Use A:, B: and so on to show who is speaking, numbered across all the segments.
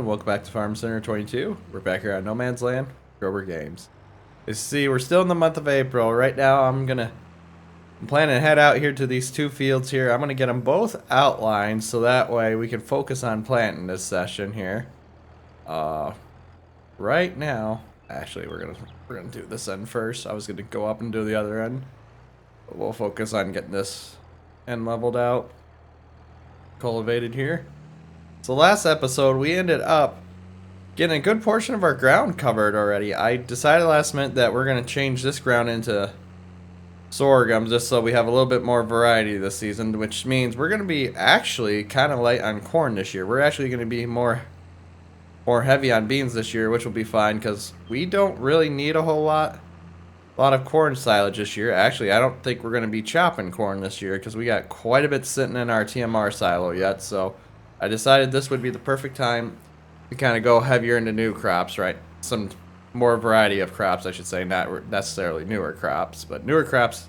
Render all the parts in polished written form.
A: welcome back to Farm Center 22. We're back here on No Man's Land, Grober Games. You see, we're still in the month of April. Right now, I'm planning to head out here to these two fields here. I'm gonna get them both outlined so that way we can focus on planting this session here. Right now, actually, we're gonna do this end first. I was gonna go up and do the other end, but we'll focus on getting this end leveled out, cultivated here. So last episode, we ended up getting a good portion of our ground covered already. I decided last minute that we're going to change this ground into sorghum just so we have a little bit more variety this season, which means we're going to be actually kind of light on corn this year. We're actually going to be more heavy on beans this year, which will be fine because we don't really need a lot of corn silage this year. Actually, I don't think we're going to be chopping corn this year because we got quite a bit sitting in our TMR silo yet, so I decided this would be the perfect time to kind of go heavier into new crops, right? Some more variety of crops, I should say, not necessarily newer crops, but newer crops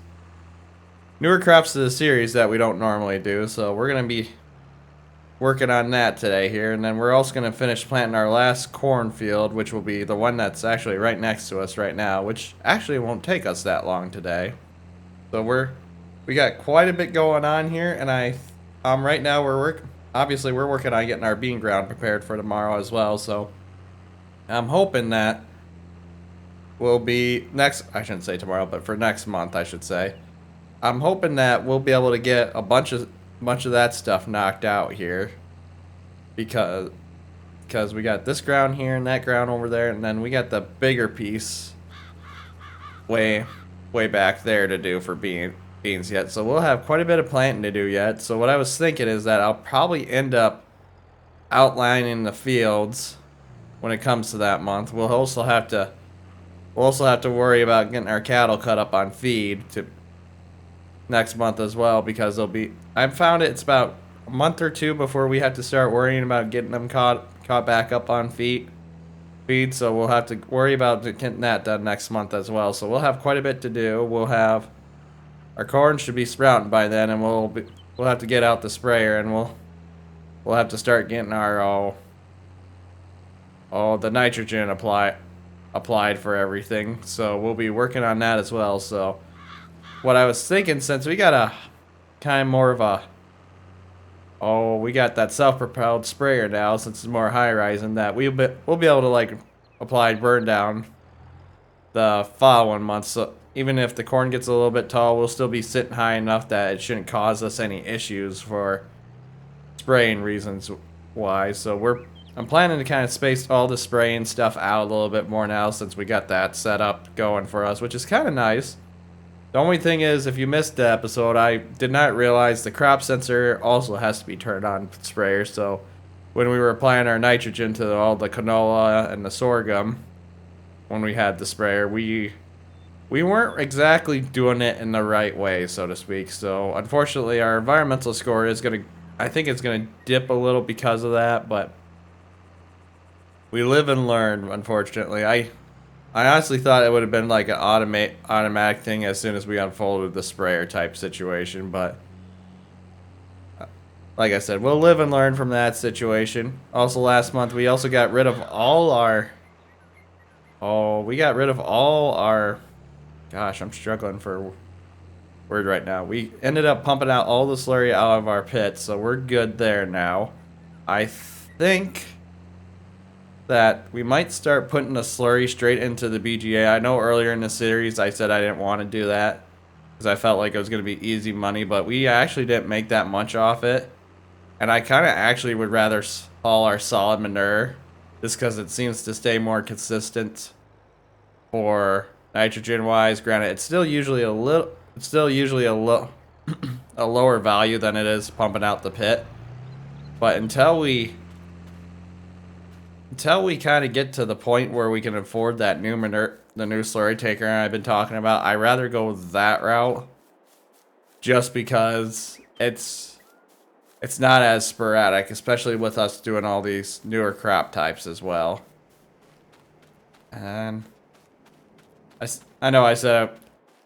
A: to the series that we don't normally do. So we're going to be working on that today here, and then we're also going to finish planting our last cornfield, which will be the one that's actually right next to us right now, which actually won't take us that long today. So we got quite a bit going on here, and right now obviously, we're working on getting our bean ground prepared for tomorrow as well, so I'm hoping that we'll be I shouldn't say tomorrow, but for next month, I should say. I'm hoping that we'll be able to get a bunch of that stuff knocked out here because we got this ground here and that ground over there, and then we got the bigger piece way back there to do for beans yet, so we'll have quite a bit of planting to do yet. So what I was thinking is that I'll probably end up outlining the fields when it comes to that month. We'll also have to worry about getting our cattle cut up on feed to next month as well, because I've found it's about a month or two before we have to start worrying about getting them caught back up on feed, so we'll have to worry about getting that done next month as well. So we'll have quite a bit to do. Our corn should be sprouting by then, and we'll have to get out the sprayer, and we'll have to start getting our the nitrogen applied for everything. So we'll be working on that as well. So what I was thinking, since we got a kind of more of we got that self-propelled sprayer now, since it's more high-rising, that we'll be able to like apply burn down the following month. So even if the corn gets a little bit tall, we'll still be sitting high enough that it shouldn't cause us any issues for spraying reasons wise. So I'm planning to kind of space all the spraying stuff out a little bit more now, since we got that set up going for us, which is kind of nice. The only thing is, if you missed the episode, I did not realize the crop sensor also has to be turned on sprayer. So when we were applying our nitrogen to all the canola and the sorghum, when we had the sprayer, we weren't exactly doing it in the right way, so to speak. So unfortunately, our environmental score I think it's gonna dip a little because of that, but we live and learn, unfortunately. I honestly thought it would have been like an automatic thing as soon as we unfolded the sprayer type situation, but like I said, we'll live and learn from that situation. Also, last month we also got rid of all our gosh, I'm struggling for a word right now. We ended up pumping out all the slurry out of our pits, so we're good there now. I think that we might start putting the slurry straight into the BGA. I know earlier in the series I said I didn't want to do that because I felt like it was going to be easy money, but we actually didn't make that much off it. And I kind of actually would rather haul our solid manure just because it seems to stay more consistent for nitrogen wise. Granted, it's still usually a lower value than it is pumping out the pit. But until we kind of get to the point where we can afford that new manure, the new slurry taker I've been talking about, I'd rather go that route just because it's not as sporadic, especially with us doing all these newer crop types as well. And I know I said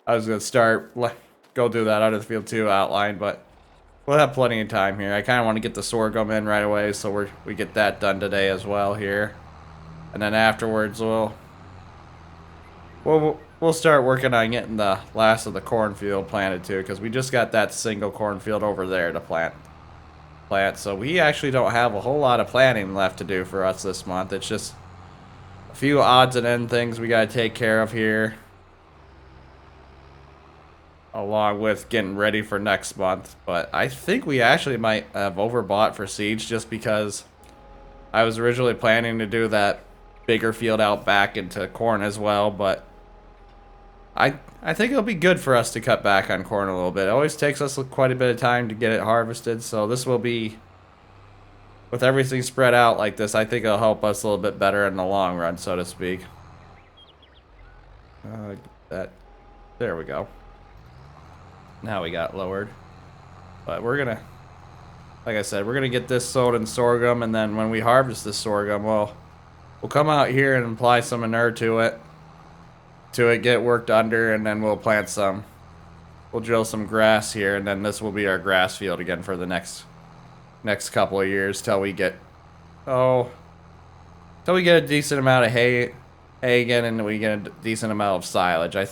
A: I was going to go do that out of the field 2 outline, but we'll have plenty of time here. I kind of want to get the sorghum in right away, so we get that done today as well here. And then afterwards, we'll start working on getting the last of the cornfield planted too, because we just got that single cornfield over there to plant. So we actually don't have a whole lot of planting left to do for us this month. It's just a few odds and end things we gotta take care of here, along with getting ready for next month. But I think we actually might have overbought for seeds, just because I was originally planning to do that bigger field out back into corn as well, but I think it'll be good for us to cut back on corn a little bit. It always takes us quite a bit of time to get it harvested, so this will be, with everything spread out like this, I think it'll help us a little bit better in the long run, so to speak. There we go. Now we got lowered. But we're gonna, like I said, we're gonna get this sold in sorghum, and then when we harvest this sorghum, we'll come out here and apply some manure to it, get worked under, and then we'll plant some. We'll drill some grass here, and then this will be our grass field again for the next couple of years till we get a decent amount of hay again, and we get a decent amount of silage. I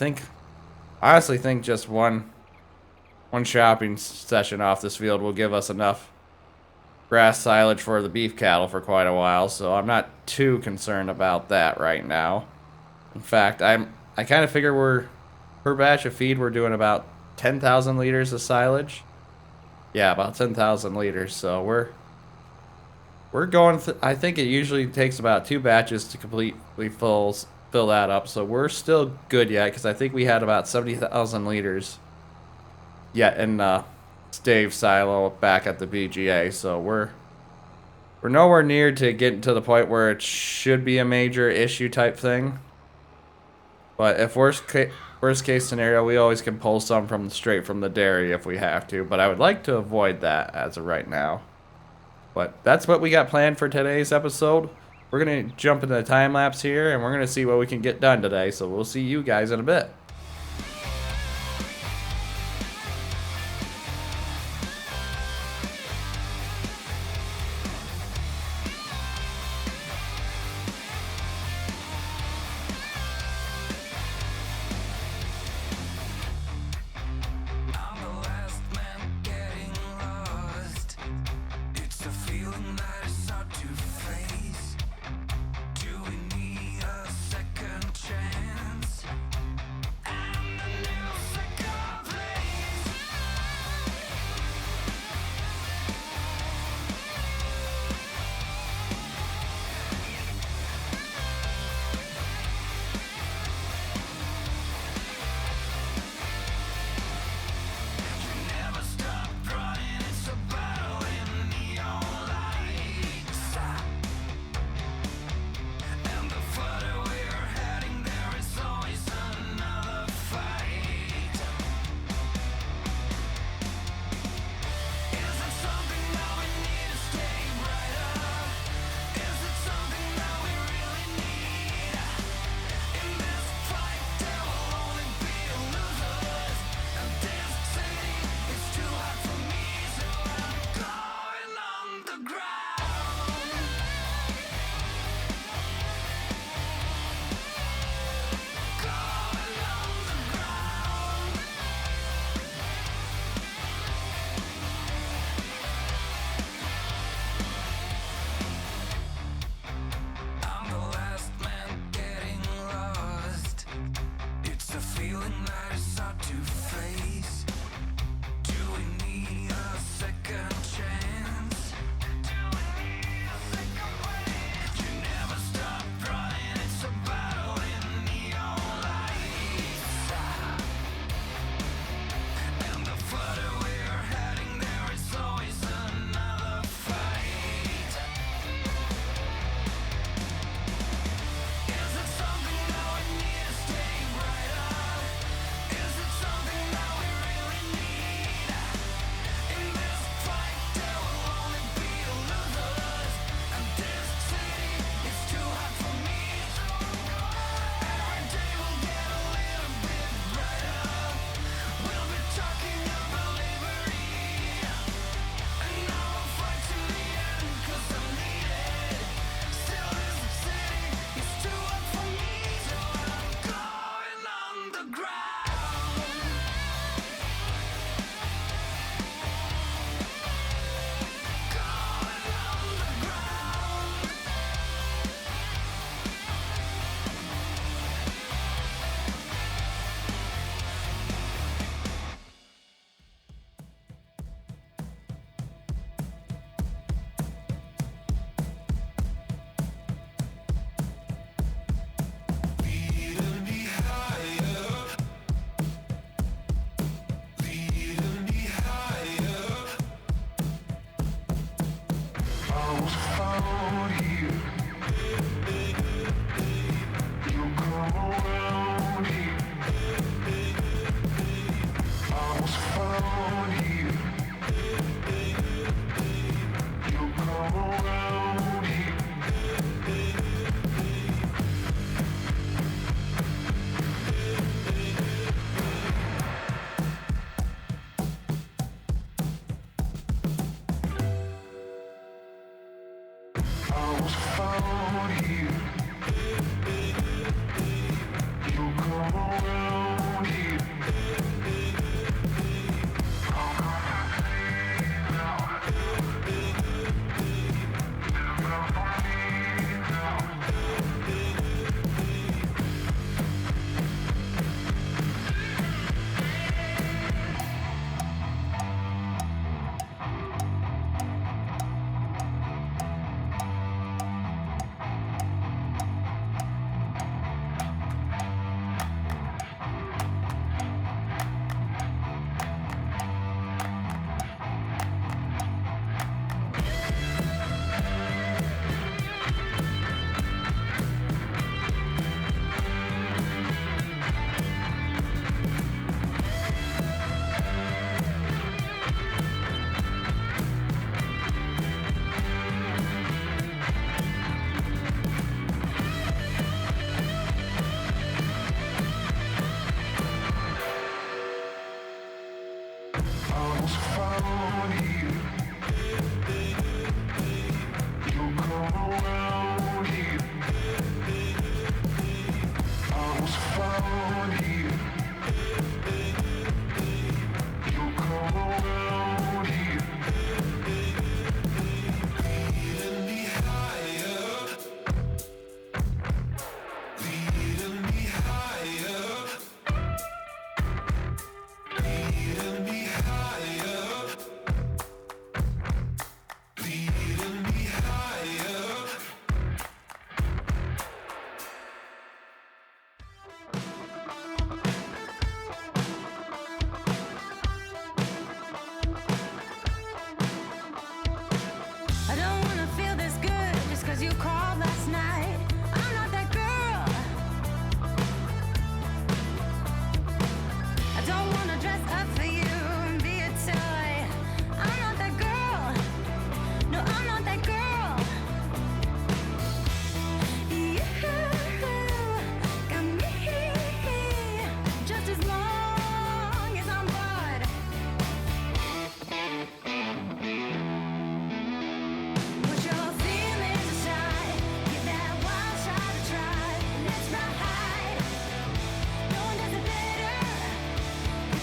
A: honestly think just one shopping session off this field will give us enough grass silage for the beef cattle for quite a while, so I'm not too concerned about that right now. In fact, I kind of figure per batch of feed we're doing about 10,000 liters of silage. Yeah, about 10,000 liters. So we're going. I think it usually takes about 2 batches to completely fill that up. So we're still good yet, because I think we had about 70,000 liters yet in stave silo back at the BGA. So we're nowhere near to getting to the point where it should be a major issue type thing. But if worst case scenario, we always can pull some straight from the dairy if we have to. But I would like to avoid that as of right now. But that's what we got planned for today's episode. We're going to jump into the time lapse here, and we're going to see what we can get done today. So we'll see you guys in a bit.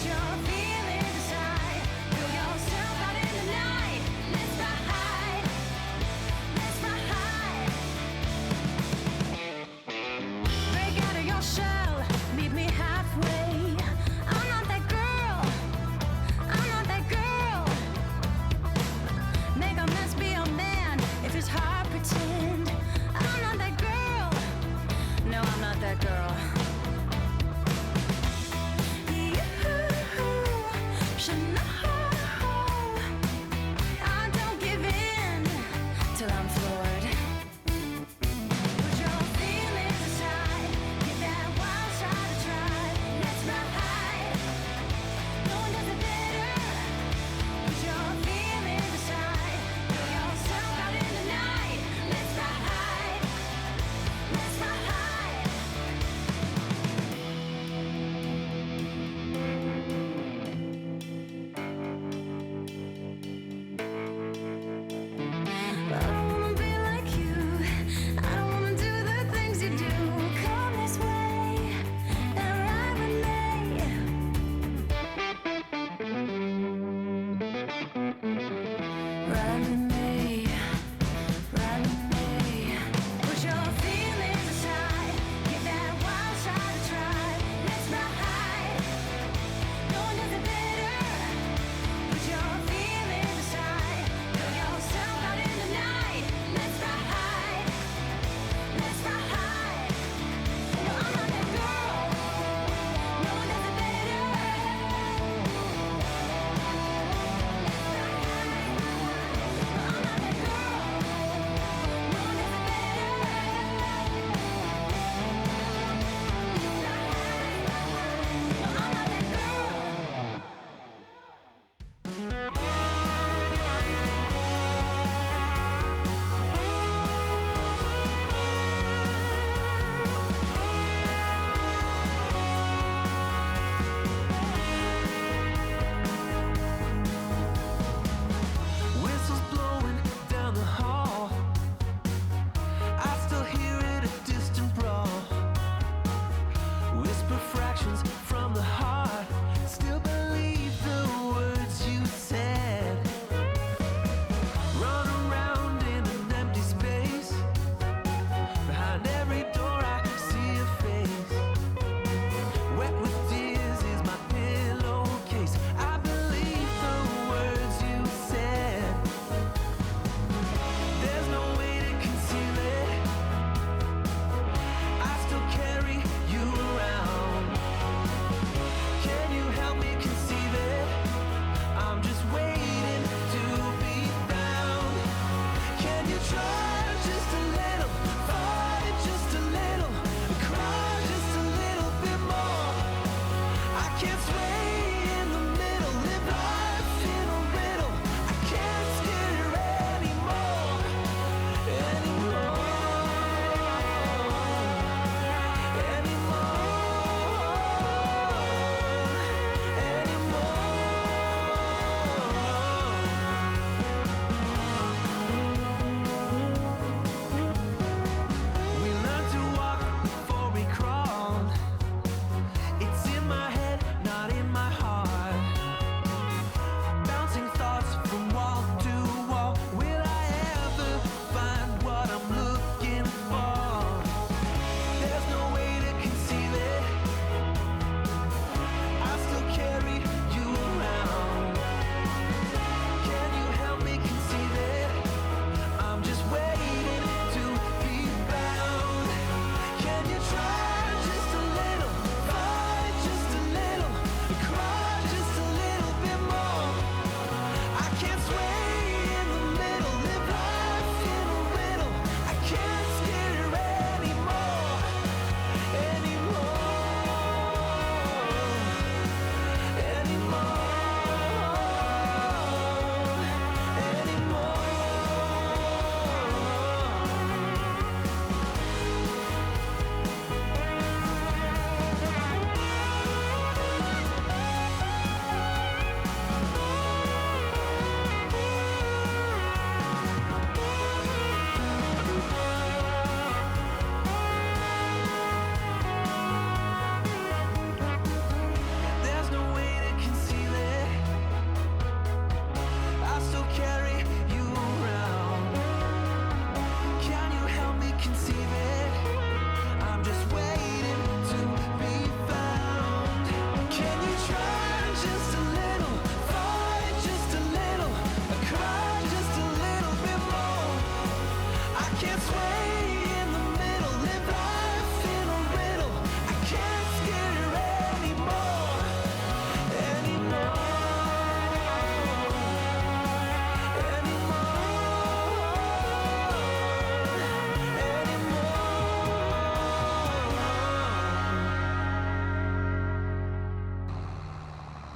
B: Your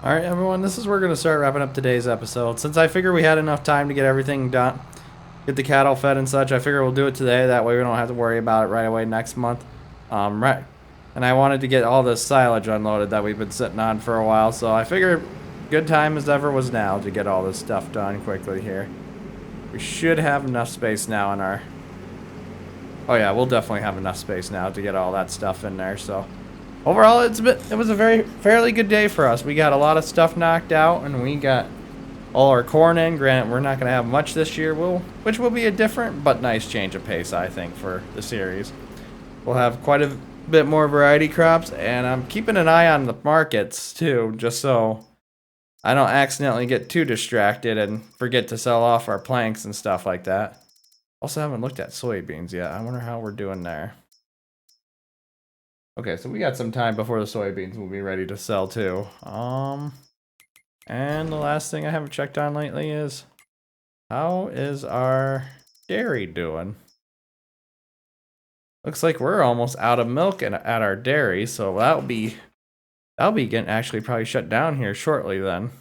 A: Alright, everyone, this is where we're going to start wrapping up today's episode. Since I figure we had enough time to get everything done, get the cattle fed and such, I figure we'll do it today. That way we don't have to worry about it right away next month. Right. And I wanted to get all this silage unloaded that we've been sitting on for a while, so I figured good time as ever was now to get all this stuff done quickly here. We should have enough space now in our... Oh yeah, we'll definitely have enough space now to get all that stuff in there, so... Overall, it was a fairly good day for us. We got a lot of stuff knocked out, and we got all our corn in. Granted, we're not going to have much this year, which will be a different but nice change of pace, I think, for the series. We'll have quite a bit more variety crops, and I'm keeping an eye on the markets, too, just so I don't accidentally get too distracted and forget to sell off our planks and stuff like that. Also, haven't looked at soybeans yet. I wonder how we're doing there. Okay, so we got some time before the soybeans will be ready to sell too. And the last thing I haven't checked on lately is how is our dairy doing? Looks like we're almost out of milk at our dairy, so that'll be getting actually probably shut down here shortly then.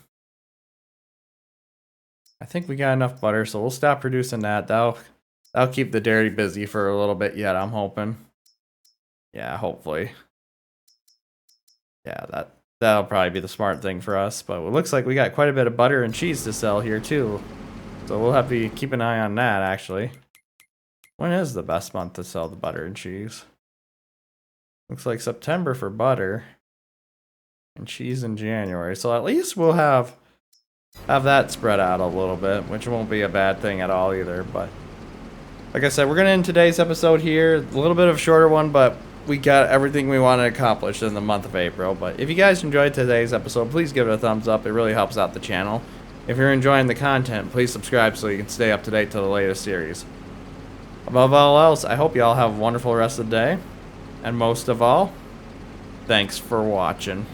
A: I think we got enough butter, so we'll stop producing that. That'll keep the dairy busy for a little bit yet, I'm hoping. Yeah, hopefully. Yeah, that'll probably be the smart thing for us. But it looks like we got quite a bit of butter and cheese to sell here too. So we'll have to keep an eye on that actually. When is the best month to sell the butter and cheese? Looks like September for butter. And cheese in January. So at least we'll have that spread out a little bit, which won't be a bad thing at all either. But like I said, we're going to end today's episode here. A little bit of a shorter one, but we got everything we wanted accomplished in the month of April. But if you guys enjoyed today's episode, please give it a thumbs up. It really helps out the channel. If you're enjoying the content, please subscribe so you can stay up to date to the latest series. Above all else, I hope you all have a wonderful rest of the day. And most of all, thanks for watching.